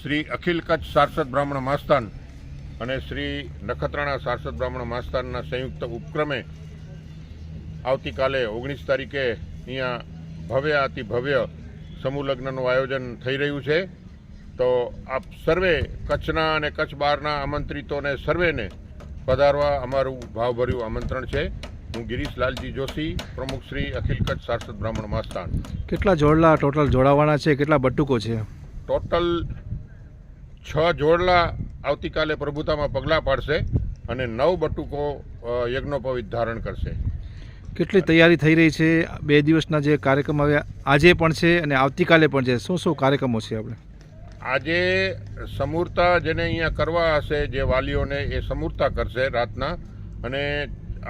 શ્રી અખિલ કચ્છ સારસ્વત બ્રાહ્મણ મહાસ્થાન અને શ્રી નખત્રાણા સારસ્વત બ્રાહ્મણ મહાસ્થાનના સંયુક્ત ઉપક્રમે આવતીકાલે 19 તારીખે અહીંયા ભવ્ય અતિ ભવ્ય સમૂહ લગ્નનું આયોજન થઈ રહ્યું છે. તો આપ સર્વે કચ્છના અને કચ્છ બહારના આમંત્રિતોને સર્વેને પધારવા અમારું ભાવભર્યું આમંત્રણ છે. હું ગિરીશ લાલજી જોશી, પ્રમુખ શ્રી અખિલ કચ્છ સારસ્વત બ્રાહ્મણ મહાસ્થાન. કેટલા જોડલા ટોટલ જોડાવાના છે? કેટલા બટુકો છે? ટોટલ 6 જોડલા આવતીકાલે પ્રભુતામાં પગલાં પાડશે અને 9 બટુકો યજ્ઞોપવિત ધારણ કરશે. કેટલી તૈયારી થઈ રહી છે? 2 દિવસના જે કાર્યક્રમ આવ્યા આજે પણ છે અને આવતીકાલે પણ છે, શું શું કાર્યક્રમો છે? આપણે આજે સમૂર્તા જેને અહીંયા કરવા હશે, જે વાલીઓને એ સમૂર્તા કરશે રાતના, અને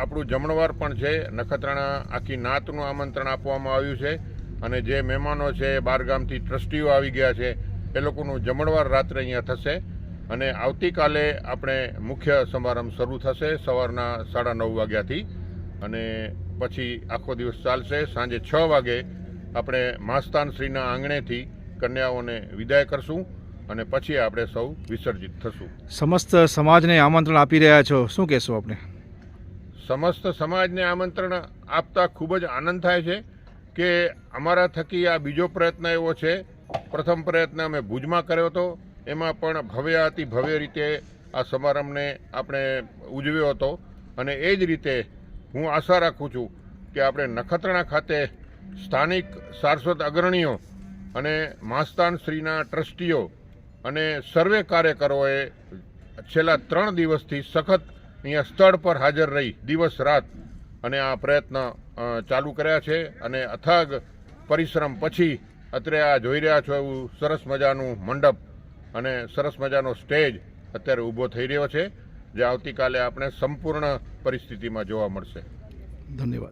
આપણું જમણવાર પણ છે. નખત્રાણા આખી નાતનું આમંત્રણ આપવામાં આવ્યું છે અને જે મહેમાનો છે, બહારગામથી ટ્રસ્ટીઓ આવી ગયા છે, એ લોકોનું જમણવાર રાત્રે અહીંયા થશે. અને આવતીકાલે આપણે મુખ્ય સમારંભ શરૂ થશે સવારના 9:30 વાગ્યાથી અને પછી આખો દિવસ ચાલશે. સાંજે 6 વાગે આપણે મહાસ્થાન શ્રીના આંગણેથી કન્યાઓને વિદાય કરશું અને પછી આપણે સૌ વિસર્જિત થશું. સમસ્ત સમાજને આમંત્રણ આપી રહ્યા છો, શું કહેશો આપણે? સમસ્ત સમાજને આમંત્રણ આપતા ખૂબ જ આનંદ થાય છે કે અમારા થકી આ બીજો પ્રયત્ન એવો છે. પ્રથમ પ્રયત્ન અમે ભુજમાં કર્યો હતો, એમાં પણ ભવ્ય અતિ ભવ્ય રીતે આ સમારંભને આપણે ઉજવ્યો હતો. અને એ જ રીતે હું આશા રાખું છું કે આપણે નખત્રાણા ખાતે સ્થાનિક સારસ્વત અગ્રણીઓ અને મહાસ્થાન શ્રીના ટ્રસ્ટીઓ અને સર્વે કાર્યકરોએ છેલ્લા 3 દિવસથી સખત અહીંયા સ્થળ પર હાજર રહી દિવસ રાત અને આ પ્રયત્ન ચાલુ કર્યા છે. અને અથાગ પરિશ્રમ પછી અત્યારે આ જોઈ રહ્યા છો એવું સરસ મજાનું મંડપ અને સરસ મજાનો સ્ટેજ અત્યારે ઊભો થઈ રહ્યો છે, જે આવતીકાલે આપણે સંપૂર્ણ પરિસ્થિતિમાં જોવા મળશે. ધન્યવાદ.